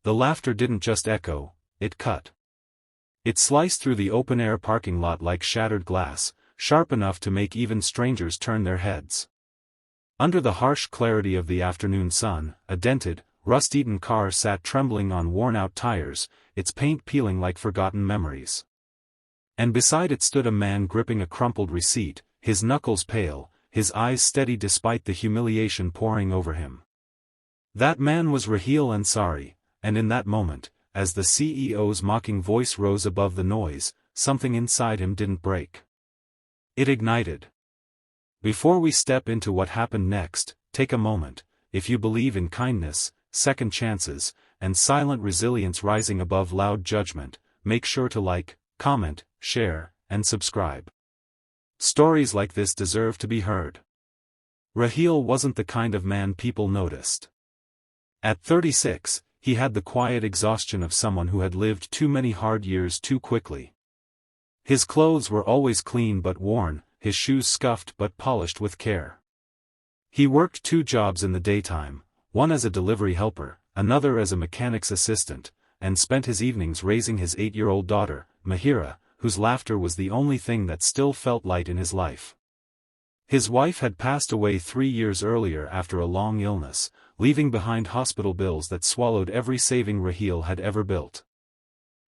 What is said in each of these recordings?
The laughter didn't just echo, it cut. It sliced through the open-air parking lot like shattered glass, sharp enough to make even strangers turn their heads. Under the harsh clarity of the afternoon sun, a dented, rust-eaten car sat trembling on worn-out tires, its paint peeling like forgotten memories. And beside it stood a man gripping a crumpled receipt, his knuckles pale, his eyes steady despite the humiliation pouring over him. That man was Raheel Ansari, and in that moment, as the CEO's mocking voice rose above the noise, something inside him didn't break. It ignited. Before we step into what happened next, take a moment. If you believe in kindness, second chances, and silent resilience rising above loud judgment, make sure to like, comment, share, and subscribe. Stories like this deserve to be heard. Raheel wasn't the kind of man people noticed. At 36, he had the quiet exhaustion of someone who had lived too many hard years too quickly. His clothes were always clean but worn, his shoes scuffed but polished with care. He worked 2 jobs in the daytime, one as a delivery helper, another as a mechanic's assistant, and spent his evenings raising his 8-year-old daughter, Mahira, whose laughter was the only thing that still felt light in his life. His wife had passed away 3 years earlier after a long illness, leaving behind hospital bills that swallowed every saving Raheel had ever built.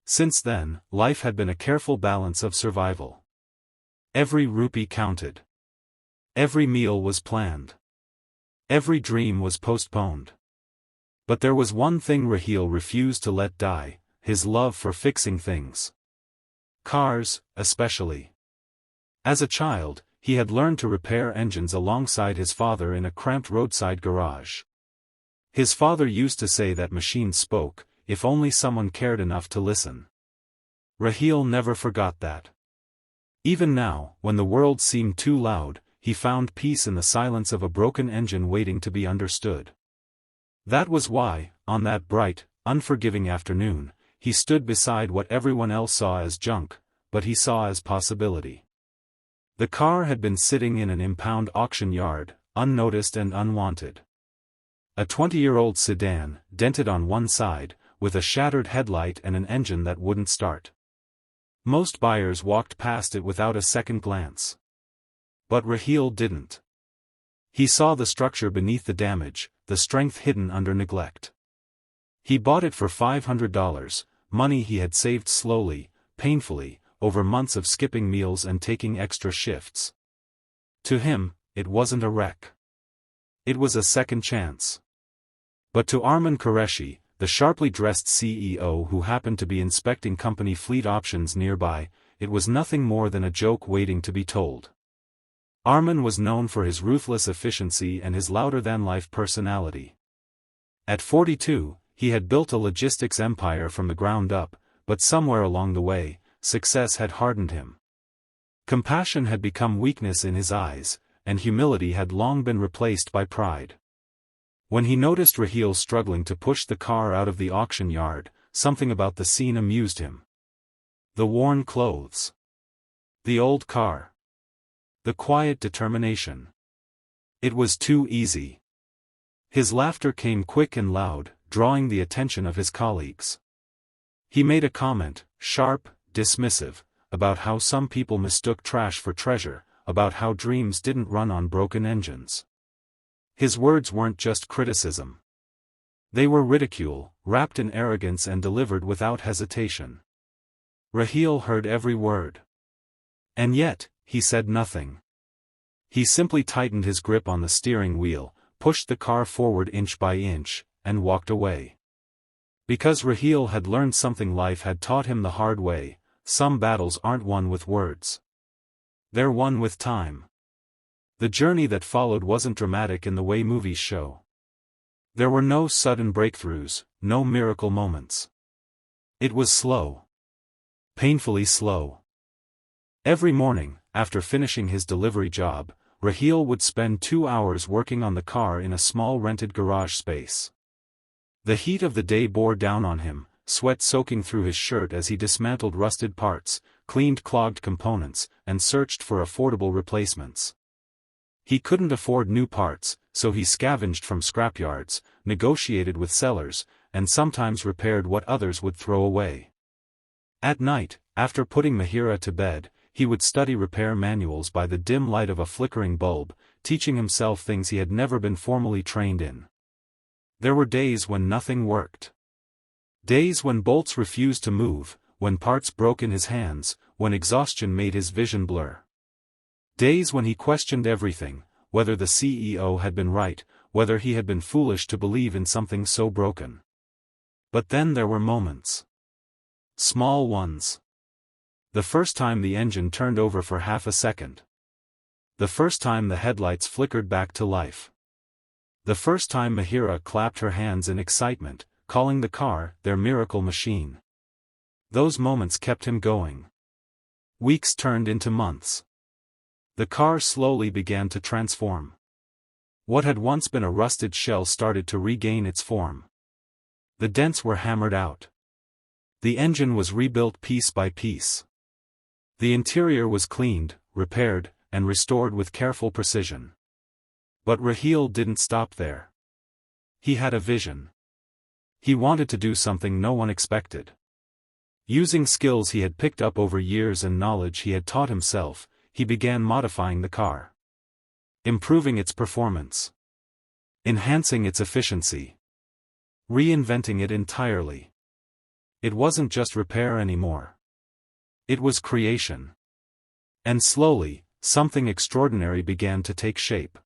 Since then, life had been a careful balance of survival. Every rupee counted. Every meal was planned. Every dream was postponed. But there was one thing Raheel refused to let die, his love for fixing things. Cars, especially. As a child, he had learned to repair engines alongside his father in a cramped roadside garage. His father used to say that machines spoke, if only someone cared enough to listen. Raheel never forgot that. Even now, when the world seemed too loud, he found peace in the silence of a broken engine waiting to be understood. That was why, on that bright, unforgiving afternoon, he stood beside what everyone else saw as junk, but he saw as possibility. The car had been sitting in an impound auction yard, unnoticed and unwanted. A 20-year-old sedan, dented on one side, with a shattered headlight and an engine that wouldn't start. Most buyers walked past it without a second glance. But Raheel didn't. He saw the structure beneath the damage, the strength hidden under neglect. He bought it for $500, money he had saved slowly, painfully, over months of skipping meals and taking extra shifts. To him, it wasn't a wreck. It was a second chance. But to Arman Qureshi, the sharply dressed CEO who happened to be inspecting company fleet options nearby, it was nothing more than a joke waiting to be told. Arman was known for his ruthless efficiency and his louder-than-life personality. At 42, he had built a logistics empire from the ground up, but somewhere along the way, success had hardened him. Compassion had become weakness in his eyes, and humility had long been replaced by pride. When he noticed Raheel struggling to push the car out of the auction yard, something about the scene amused him. The worn clothes. The old car. The quiet determination. It was too easy. His laughter came quick and loud, drawing the attention of his colleagues. He made a comment, sharp, dismissive, about how some people mistook trash for treasure, about how dreams didn't run on broken engines. His words weren't just criticism. They were ridicule, wrapped in arrogance and delivered without hesitation. Raheel heard every word. And yet, he said nothing. He simply tightened his grip on the steering wheel, pushed the car forward inch by inch, and walked away. Because Raheel had learned something life had taught him the hard way: some battles aren't won with words. They're won with time. The journey that followed wasn't dramatic in the way movies show. There were no sudden breakthroughs, no miracle moments. It was slow. Painfully slow. Every morning, after finishing his delivery job, Raheel would spend 2 hours working on the car in a small rented garage space. The heat of the day bore down on him, sweat soaking through his shirt as he dismantled rusted parts, cleaned clogged components, and searched for affordable replacements. He couldn't afford new parts, so he scavenged from scrapyards, negotiated with sellers, and sometimes repaired what others would throw away. At night, after putting Mahira to bed, he would study repair manuals by the dim light of a flickering bulb, teaching himself things he had never been formally trained in. There were days when nothing worked. Days when bolts refused to move, when parts broke in his hands, when exhaustion made his vision blur. Days when he questioned everything, whether the CEO had been right, whether he had been foolish to believe in something so broken. But then there were moments. Small ones. The first time the engine turned over for half a second. The first time the headlights flickered back to life. The first time Mahira clapped her hands in excitement, calling the car their miracle machine. Those moments kept him going. Weeks turned into months. The car slowly began to transform. What had once been a rusted shell started to regain its form. The dents were hammered out. The engine was rebuilt piece by piece. The interior was cleaned, repaired, and restored with careful precision. But Raheel didn't stop there. He had a vision. He wanted to do something no one expected. Using skills he had picked up over years and knowledge he had taught himself, he began modifying the car. Improving its performance. Enhancing its efficiency. Reinventing it entirely. It wasn't just repair anymore. It was creation. And slowly, something extraordinary began to take shape.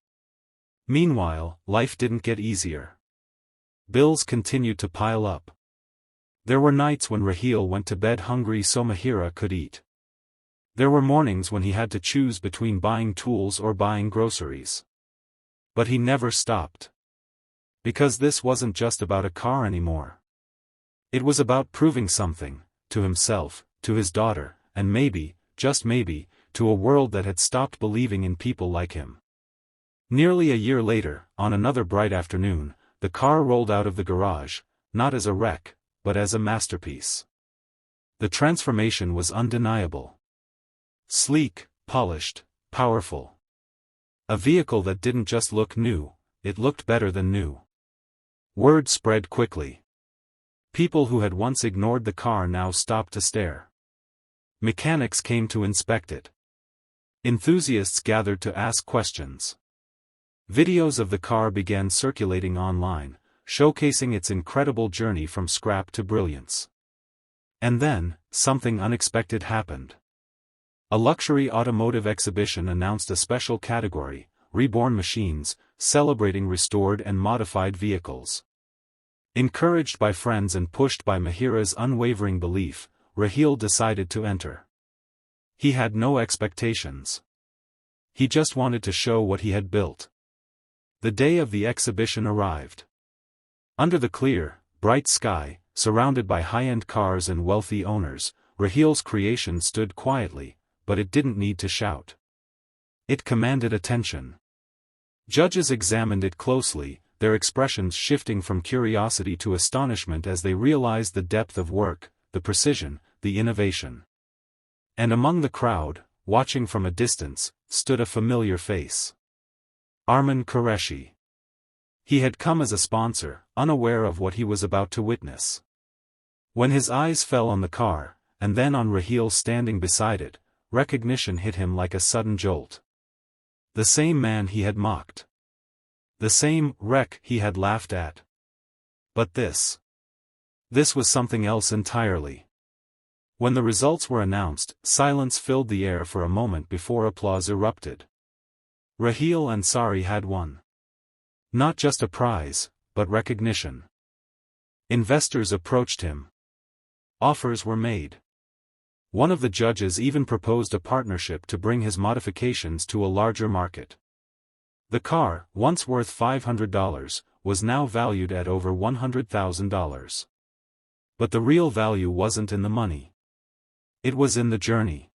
Meanwhile, life didn't get easier. Bills continued to pile up. There were nights when Raheel went to bed hungry so Mahira could eat. There were mornings when he had to choose between buying tools or buying groceries. But he never stopped. Because this wasn't just about a car anymore. It was about proving something, to himself, to his daughter, and maybe, just maybe, to a world that had stopped believing in people like him. Nearly a year later, on another bright afternoon, the car rolled out of the garage, not as a wreck, but as a masterpiece. The transformation was undeniable. Sleek, polished, powerful. A vehicle that didn't just look new, it looked better than new. Word spread quickly. People who had once ignored the car now stopped to stare. Mechanics came to inspect it. Enthusiasts gathered to ask questions. Videos of the car began circulating online, showcasing its incredible journey from scrap to brilliance. And then, something unexpected happened. A luxury automotive exhibition announced a special category, Reborn Machines, celebrating restored and modified vehicles. Encouraged by friends and pushed by Mahira's unwavering belief, Raheel decided to enter. He had no expectations. He just wanted to show what he had built. The day of the exhibition arrived. Under the clear, bright sky, surrounded by high-end cars and wealthy owners, Raheel's creation stood quietly, but it didn't need to shout. It commanded attention. Judges examined it closely, their expressions shifting from curiosity to astonishment as they realized the depth of work, the precision, the innovation. And among the crowd, watching from a distance, stood a familiar face. Arman Qureshi. He had come as a sponsor, unaware of what he was about to witness. When his eyes fell on the car, and then on Raheel standing beside it, recognition hit him like a sudden jolt. The same man he had mocked. The same wreck he had laughed at. But this was something else entirely. When the results were announced, silence filled the air for a moment before applause erupted. Raheel Ansari had won. Not just a prize, but recognition. Investors approached him. Offers were made. One of the judges even proposed a partnership to bring his modifications to a larger market. The car, once worth $500, was now valued at over $100,000. But the real value wasn't in the money. It was in the journey.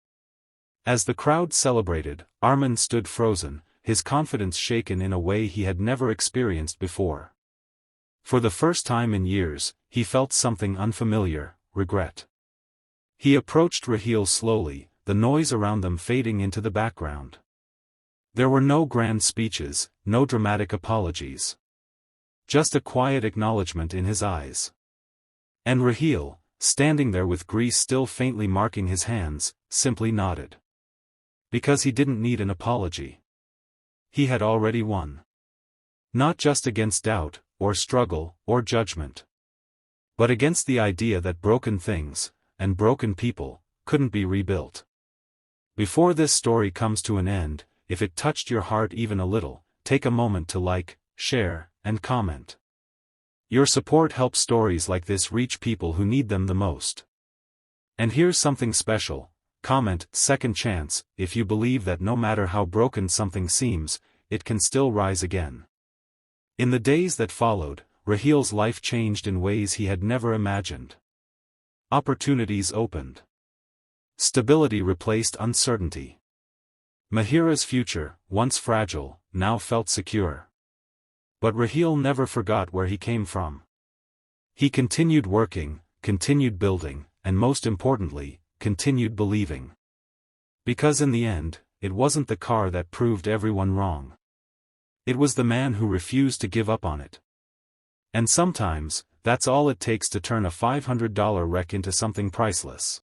As the crowd celebrated, Arman stood frozen, his confidence shaken in a way he had never experienced before. For the first time in years, he felt something unfamiliar, regret. He approached Raheel slowly, the noise around them fading into the background. There were no grand speeches, no dramatic apologies. Just a quiet acknowledgement in his eyes. And Raheel, standing there with grease still faintly marking his hands, simply nodded. Because he didn't need an apology. He had already won. Not just against doubt, or struggle, or judgment, but against the idea that broken things, and broken people, couldn't be rebuilt. Before this story comes to an end, if it touched your heart even a little, take a moment to like, share, and comment. Your support helps stories like this reach people who need them the most. And here's something special: comment "second chance" if you believe that no matter how broken something seems, it can still rise again. In the days that followed, Raheel's life changed in ways he had never imagined. Opportunities opened. Stability replaced uncertainty. Mahira's future, once fragile, now felt secure. But Raheel never forgot where he came from. He continued working, continued building, and most importantly, continued believing. Because in the end, it wasn't the car that proved everyone wrong. It was the man who refused to give up on it. And sometimes, that's all it takes to turn a $500 wreck into something priceless.